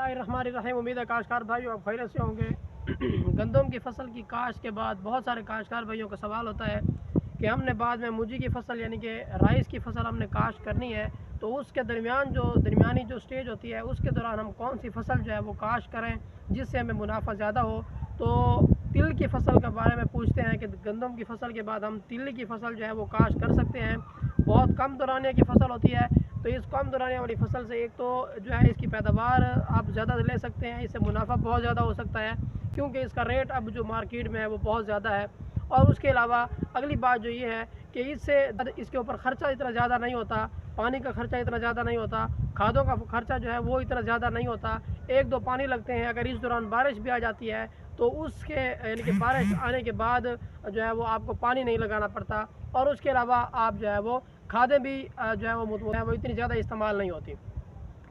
बिस्मिल्लाहिर्रहमानिर्रहीम। उम्मीद है काश्तकार भाइयों आप खैरियत से होंगे। गंदम की फसल की काश्त के बाद बहुत सारे काश्तकार भाइयों का सवाल होता है कि हमने बाद में मूंजी की फसल यानी कि राइस की फसल हमने काश्त करनी है, तो उसके दरमियान जो दरमियानी जो स्टेज होती है उसके दौरान हम कौन सी फसल जो है वो काश्त करें जिससे हमें मुनाफा ज़्यादा हो। तो तिल की फसल के बारे में पूछते हैं कि गंदम की फसल के बाद हम तिल की फसल जो है वो काश्त कर सकते हैं। बहुत कम दौरानिया की फसल होती है, तो इस कम दौरानिया वाली फसल से एक तो जो है इसकी पैदावार आप ज़्यादा ले सकते हैं, इससे मुनाफा बहुत ज़्यादा हो सकता है क्योंकि इसका रेट अब जो मार्केट में है वो बहुत ज़्यादा है। और उसके अलावा अगली बात जो ये है कि इससे इसके ऊपर ख़र्चा इतना ज़्यादा नहीं होता, पानी का ख़र्चा इतना ज़्यादा नहीं होता, खादों का ख़र्चा जो है वो इतना ज़्यादा नहीं होता। एक दो पानी लगते हैं, अगर इस दौरान बारिश भी आ जाती है तो उसके यानी कि बारिश आने के बाद जो है वो आपको पानी नहीं लगाना पड़ता। और उसके अलावा आप जो है वो खादें भी जो है वो इतनी ज़्यादा इस्तेमाल नहीं होती।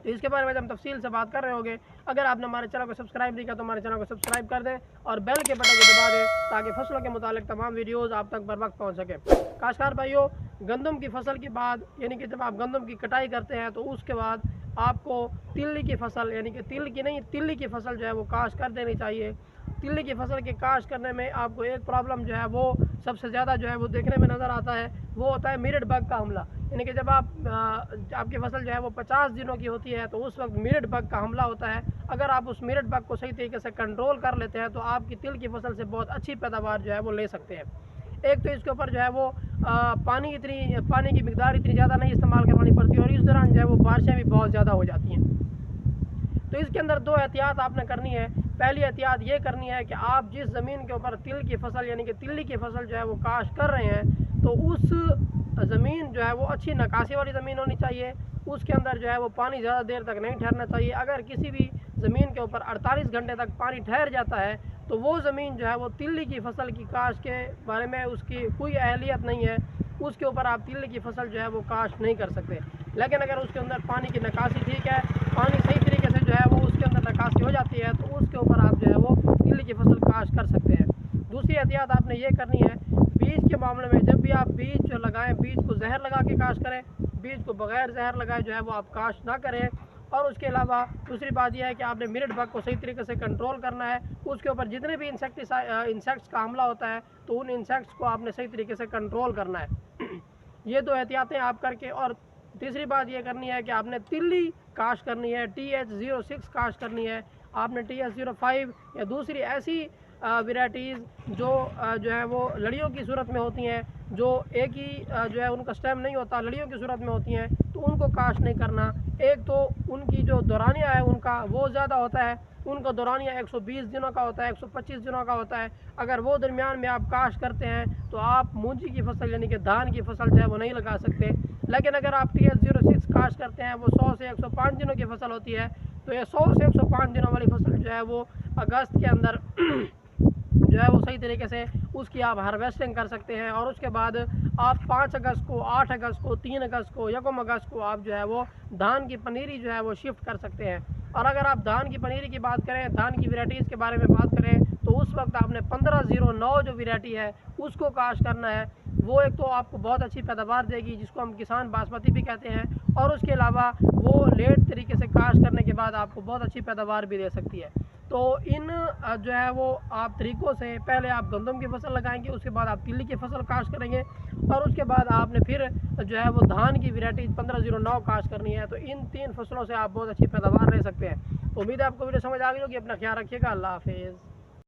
तो इसके बारे में हम तफसील से बात कर रहे होंगे। अगर आपने हमारे चैनल को सब्सक्राइब नहीं किया तो हमारे चैनल को सब्सक्राइब कर दें और बेल के बटन को दबा दें ताकि फसलों के मुतालिक तमाम वीडियोज़ आप तक बर वक्त पहुँच सके। काश्तकार भाइयों, गंदम की फसल के बाद यानी कि जब आप गंदम की कटाई करते हैं तो उसके बाद आपको तिल्ली की फसल यानी कि तिल की नहीं तिल्ली की फसल जो है वो काश्त कर देनी चाहिए। तिल्ली की फसल के काश्त करने में आपको एक प्रॉब्लम जो है वो सबसे ज़्यादा जो है वो देखने में नज़र आता है, वो होता है मिरट बग का हमला। यानी कि जब आपकी फसल जो है वो 50 दिनों की होती है तो उस वक्त मिरट बग का हमला होता है। अगर आप उस मिरट बग को सही तरीके से कंट्रोल कर लेते हैं तो आपकी तिल की फसल से बहुत अच्छी पैदावार जो है वो ले सकते हैं। एक तो इसके ऊपर जो है वो पानी की मिकदार इतनी ज़्यादा नहीं इस्तेमाल करवानी पड़ती और इस दौरान जो है वो बारिशें भी बहुत ज़्यादा हो जाती हैं। तो इसके अंदर दो एहतियात आपने करनी है। पहली एहतियात ये करनी है कि आप जिस ज़मीन के ऊपर तिल की फसल यानी कि तिल्ली की फसल जो है वो काश्त कर रहे हैं तो उस ज़मीन जो है वो अच्छी नकासी वाली ज़मीन होनी चाहिए। उसके अंदर जो है वो पानी ज़्यादा देर तक नहीं ठहरना चाहिए। अगर किसी भी ज़मीन के ऊपर 48 घंटे तक पानी ठहर जाता है तो वो ज़मीन जो है वो तिल्ली की फसल की काश्त के बारे में उसकी कोई अहलियत नहीं है, उसके ऊपर आप तिल्ली की फसल जो है वो काश्त नहीं कर सकते। लेकिन अगर उसके अंदर पानी की निकासी ठीक है, पानी सही तरीके से जो है वो उसके अंदर निकासी हो जाती है तो उसके ऊपर आप जो है वो तिल्ली की फसल काश्त कर सकते हैं। दूसरी एहतियात आपने ये करनी है, बीज के मामले में जब भी आप बीज जो लगाएं बीज को जहर लगा के काश्त करें, बीज को बगैर जहर लगाए जो है वो आप काश्त ना करें। और उसके अलावा दूसरी बात यह है कि आपने मिरट बग को सही तरीके से कंट्रोल करना है। उसके ऊपर जितने भी इंसेक्ट्स का हमला होता है तो उन इंसेक्ट्स को आपने सही तरीके से कंट्रोल करना है। ये दो एहतियातें आप करके, और तीसरी बात ये करनी है कि आपने तिल्ली काश्त करनी है, TH06 काश्त करनी है। आपने TH05 या दूसरी ऐसी वैराइटीज़ जो है वो लड़ियों की सूरत में होती हैं, जो एक ही जो है उनका स्टेम नहीं होता, लड़ियों की सूरत में होती हैं, तो उनको काश्त नहीं करना। एक तो उनकी जो दौरानिया है उनका वो ज़्यादा होता है, उनका दौरानिया 120 दिनों का होता है, 125 दिनों का होता है। अगर वो दरमियान में आप काश्त करते हैं तो आप मूंजी की फसल यानी कि धान की फसल जो है वो नहीं लगा सकते। लेकिन अगर आप TH06 काश्त करते हैं वो 100 से 105 दिनों की फसल होती है, तो ये 100 से 105 दिनों वाली फसल जो है वो अगस्त के अंदर जो है वो सही तरीके से उसकी आप हार्वेस्टिंग कर सकते हैं। और उसके बाद आप 5 अगस्त को, 8 अगस्त को, 3 अगस्त को, 1 अगस्त को आप जो है वो धान की पनीरी जो है वो शिफ्ट कर सकते हैं। और अगर आप धान की पनीरी की बात करें, धान की वैराइटीज़ के बारे में बात करें, तो उस वक्त आपने 1509 जो वैरायटी है उसको काश्त करना है। वो एक तो आपको बहुत अच्छी पैदावार देगी जिसको हम किसान बासमती भी कहते हैं, और उसके अलावा वो लेट तरीके से काश्त करने के बाद आपको बहुत अच्छी पैदावार भी दे सकती है। तो इन जो है वो आप तरीक़ों से पहले आप गंदम की फसल लगाएंगे, उसके बाद आप तिल्ली की फसल काश्त करेंगे, और उसके बाद आपने फिर जो है वो धान की वैरायटी 1509 काश्त करनी है। तो इन 3 फसलों से आप बहुत अच्छी पैदावार ले सकते हैं। तो उम्मीद है आपको वीडियो समझ आ गई होगी। अपना ख्याल रखिएगा। अल्लाह हाफिज़।